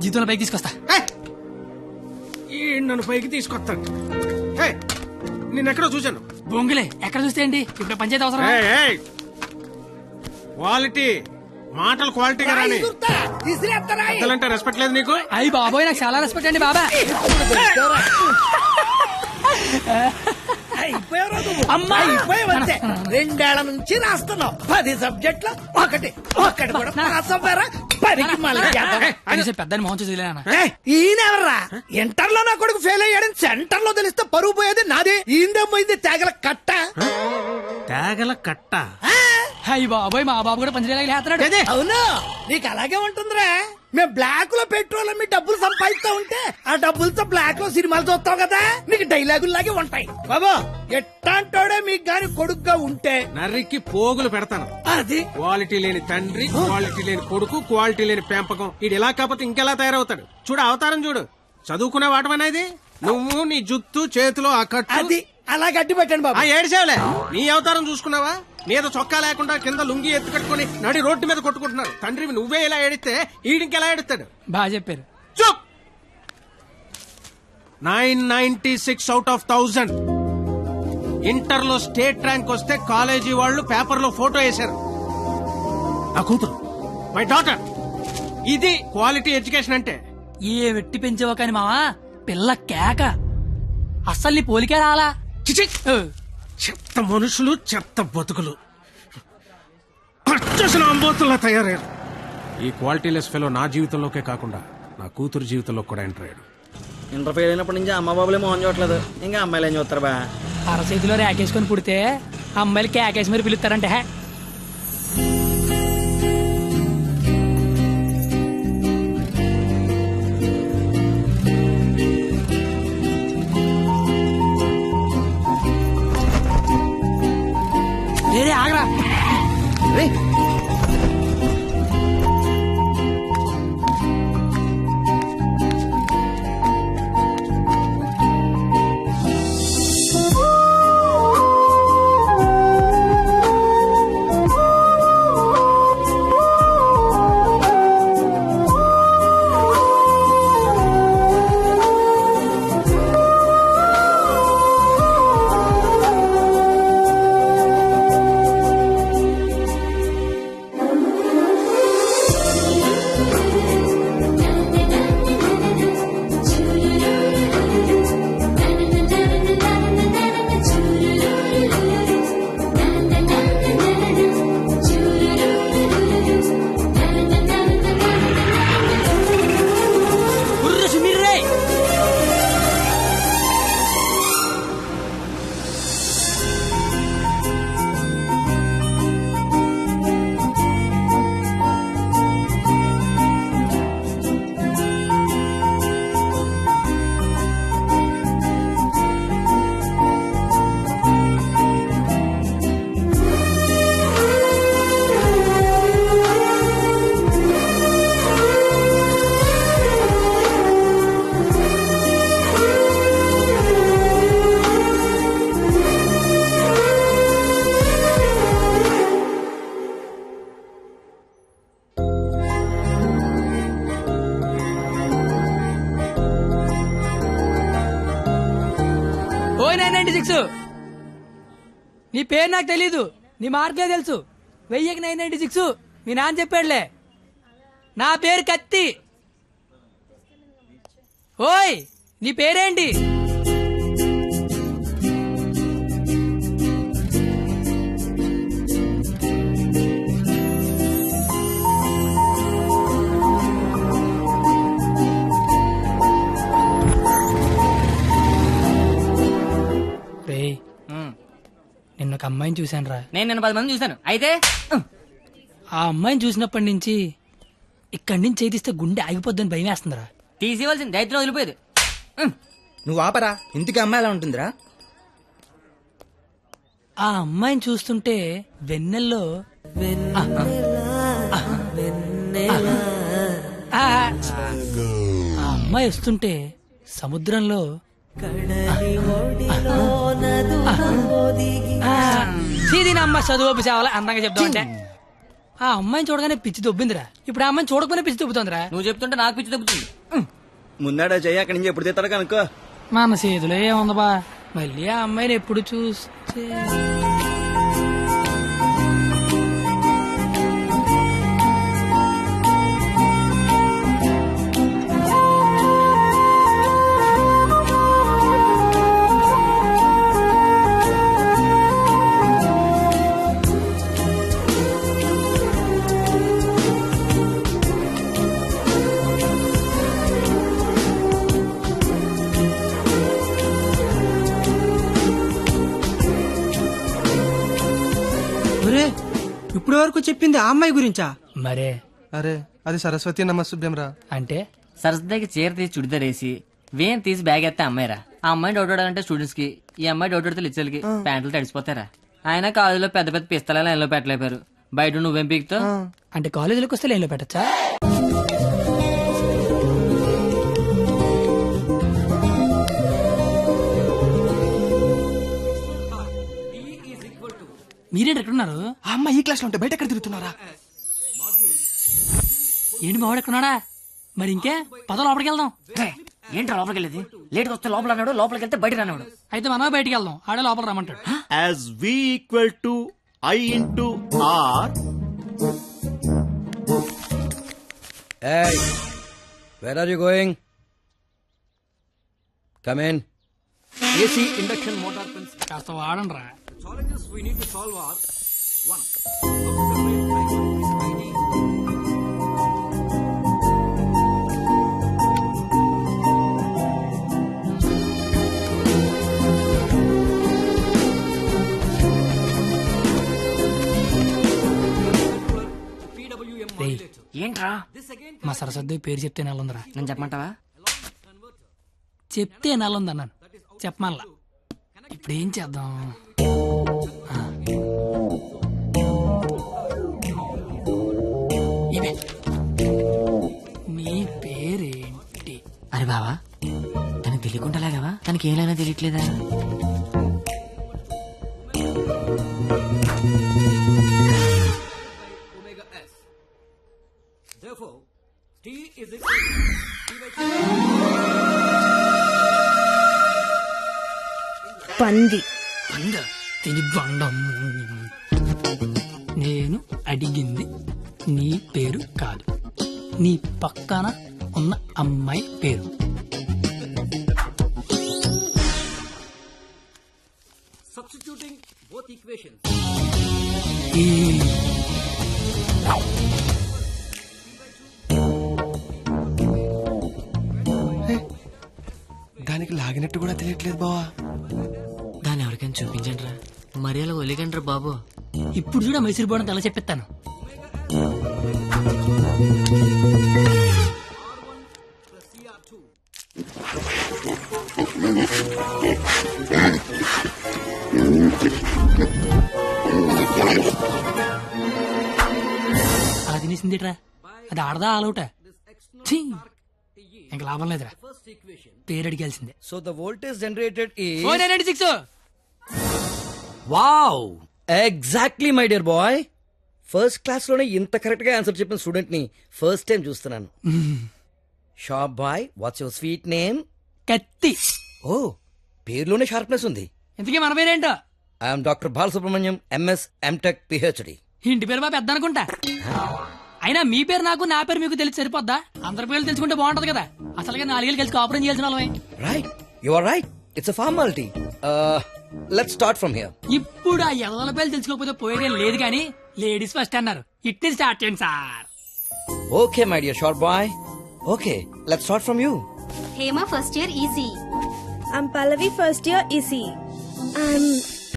జీతంలో పైకి తీసుకొస్తా. నన్ను పైకి తీసుకొస్తాను. నిన్నెక్కడో చూశాను. బొంగులే ఎక్కడ చూస్తే ఏంటి, ఇప్పుడు పంచాయతీ అవసరం. క్వాలిటీ మాటలు క్వాలిటీగా రాని అంటే రెస్పెక్ట్ లేదు నీకు. అయ్యి బాబోయ్, నాకు చాలా రెస్పెక్ట్ అండి బాబా. రెండేళ్ల నుంచి రాస్తున్నావు 10 సబ్జెక్టులు, ఒకటి కూడా పాస్ అవ్వరా? పెద్దని మోహన్ చూసి ఈయనెవర్రా? ఇంటర్ లో నా కొడుకు ఫెయిల్ అయ్యాడని సెంటర్ లో తెలిస్తే పరుగు పోయేది నాది. ఈందే పోయింది తేగల కట్ట. తేగల కట్ట? అయ్యి బాబోయ్, మా బాబు కూడా పంచలేక. అవును, నీకు అలాగే ఉంటుందిరా. మేము బ్లాక్ లో పెట్రోల్ మీ డబ్బులు సంపాదిస్తా ఉంటే ఆ డబ్బులతో బ్లాక్ లో సినిమాలు చూస్తావు కదా, నీకు డైలాగుల్లాగే ఉంటాయి. బాబా ఎట్టాంటోడే మీకు గాని కొడుకుగా ఉంటే నర్రికి పోగులు పెడతాను. అది క్వాలిటీ లేని తండ్రి, క్వాలిటీ లేని కొడుకు, క్వాలిటీ లేని పెంపకం. ఇది ఇలా కాకపోతే ఇంకెలా తయారవుతాడు? చూడు అవతారం చూడు. చదువుకునే వాటమనేది నువ్వు, నీ జుత్తు చేతిలో ఆ కట్టు. అది అలా గట్టి పెట్టండి బాబా. ఏడిసేవలే, నీ అవతారం చూసుకున్నావా? మీద చొక్కా లేకుండా కింద లుంగి ఎత్తు కట్టుకుని నడి రోడ్డు మీద కొట్టుకుంటున్నారు. తండ్రివి నువ్వే ఇలా ఏడిస్తే ఈడింకెలా ఏడుస్తాడు? బాగా చెప్పారు. చూప్. 996 out of 1000. ఇంటర్ లో స్టేట్ ర్యాంక్ వస్తే కాలేజీ వాళ్ళు పేపర్ లో ఫోటో వేశారు. నా కూతురు, మై డాటర్. ఇది క్వాలిటీ ఎడ్యుకేషన్ అంటే. ఏ వెట్టి పెంచావో కాని మావా, పిల్ల కేక. అస్సలు నీ పోలికే రాలా. చెత్త మనుషులు, చెత్త బతుకులు, పచ్చసిన అంబోతుల్లా తయారయ్యారు. ఈ క్వాలిటీలెస్ ఫెలో నా జీవితంలోకే కాకుండా నా కూతురు జీవితంలో కూడా ఎంటర్ అయ్యాడు. ఇంటర్ ఫెయిల్ అయినప్పటి నుంచి అమ్మ బాబులే మోహన్ చూడట్లేదు, ఇంకా అమ్మాయిలు ఏం చూస్తారు బా. అరచేతిలో రేకేసుకొని పుడితే అమ్మాయిలు కేకేసి మరి పిలుస్తారంటే. ఆగరా. నీ పేరు నాకు తెలీదు, నీ మార్కులే తెలుసు. 1000-996 మీ నాన్న చెప్పాడులే. నా పేరు కత్తి. ఓయ్, నీ పేరేంటి? నిన్న ఒక అమ్మాయిని చూశాను రా. నేను నిన్న 10 మంది చూశాను. అయితే ఆ అమ్మాయిని చూసినప్పటి నుంచి ఇక్కడి నుంచి చేతిస్తే గుండె ఆగిపోద్దని భయం వేస్తుందిరా. తీసేవలసింది దైత్రం వదిలిపోయేది. నువ్వు ఆపరా, ఇంటికి అమ్మాయి ఎలా ఉంటుందిరా? ఆ అమ్మాయిని చూస్తుంటే వెన్నెల్లో ఆ అమ్మాయి వస్తుంటే సముద్రంలో మా చదువు సేవలు అందంగా చెప్తామంటే ఆ అమ్మాయిని చూడగానే పిచ్చి దొబ్బిందిరా. ఇప్పుడు ఆ అమ్మాయిని చూడకపోయినా పిచ్చి దొబ్బుతుందిరా. నువ్వు చెప్తుంటే నాకు పిచ్చి తగ్గుతుంది. ముందాడా చెయ్యి అక్కడి నుంచి ఎప్పుడు తీస్తాడు కనుక్కో. మా అన్న చేతిలో ఏముంది బా, మళ్ళీ ఆ అమ్మాయిని ఎప్పుడు చూస్తే ఇప్పుడు వరకు చెప్పింది ఆ అమ్మాయి గురించా? మరే. అరే అది సరస్వతి నమస్తుభ్యం రా. అంటే సరస్వతికి చీర తీసి చుడిదార్ వేసి వేన్ తీసి బ్యాగ్ ఎత్తే అమ్మాయిరా. ఆ అమ్మాయిని డౌట్ ఆడాలంటే స్టూడెంట్స్ కి, ఈ అమ్మాయి డౌట్ ఆడితే లిచ్చలకి ప్యాంట్లు తడిసిపోతారా. ఆయన కాలేజీలో పెద్ద పెద్ద పిస్తల లైన్లో పెట్టలేపారు. బయట నువ్వేం పీకుతో అంటే కాలేజీలోకి వస్తే లైన్లో పెట్టచ్చా? మీరేంటి ఎక్కడున్నారు? ఆ అమ్మాయి ఈ క్లాస్ లో ఉంటే బయట ఎక్కడ తిరుగుతున్నారా? ఏంటి మావాడు ఎక్కడున్నాడా? మరి ఇంకే పద లోపలికి వెళ్దాం. ఏంట్రా లోపలికి వెళ్ళేది? లేట్గా వస్తే లోపల అన్నాడు, లోపలికి వెళ్తే బయట రానాడు. అయితే మనమే బయటికి వెళ్దాం, ఆడే లోపల రమ్మంటాడు. As V equal to I into R. Hey, where are you going? Come in. AC induction motor principle. కాస్త వాడండి రా. Challenges we need to solve are: 1. ఏంట్రా? మా సరస్వతి పేరు చెప్తే నెలందిరా. నేను చెప్పమంటావా? చెప్తే నెలంది అన్నాను, చెప్పమల్లా. ఇప్పుడు ఏం చేద్దాం? ఇవే. నీ పేరేంటి? అరే బావా, తనకు తెలియకుండా లాగావా? తనకి ఏమైనా తెలియట్లేదా? పంది. తిని బండం. నేను అడిగింది నీ పేరు కాదు, నీ పక్కన ఉన్న అమ్మాయి పేరు. దానికి లాగినట్టు కూడా తెలియట్లేదు బావా. దాన్ని ఎవరికైనా చూపించండి రా, మరి అలా వదిలేకండి బాబు. ఇప్పుడు చూడ మైసూర్ బోర్డు తల చెప్పిస్తాను. అలా తినేసిందిట్రా. అది ఆడదా ఆలౌట? ఇంకా లాభం లేదురా, పేరు అడిగాల్సిందే. So the voltage generated is 496. wow, exactly my dear boy. First class లోనే ఇంత కరెక్ట్ గా ఆన్సర్ చెప్పిన స్టూడెంట్ ని ఫస్ట్ టైం చూస్తున్నాను. Sharp boy, what's your sweet name? కత్తి. ఓ, పేరులోనే షార్ప్నెస్ ఉంది. ఇంతకీ మన పేరేంటో? I'm doctor Balasubrahmanyam, MS, MTech, PhD. ఇంటి పేరు మా పెద్ద అనుకుంటా. అయినా మీ పేరు నాకు, నా పేరు మీకు తెలిసి సరిపోద్దా? అందరి పేర్లు తెలుసుకుంటే బాగుంటది కదా. అసలుగా 4 ఏళ్ళు కలిసి కాపురం చేయాల్సిన వాళ్ళమే. Right, you are right, it's a formality. Let's start from here. ఇప్పుడు ఆ ఎదల పేర్లు తెలుసుకోకపోతే పోయేదేం లేదు కానీ లేడీస్ ఫస్ట్ అన్నారు, ఇట్ని స్టార్ట్ చేయండి sir. Okay my dear short boy, okay let's start from you. Hema first year EC. I'm Pallavi first year EC. I'm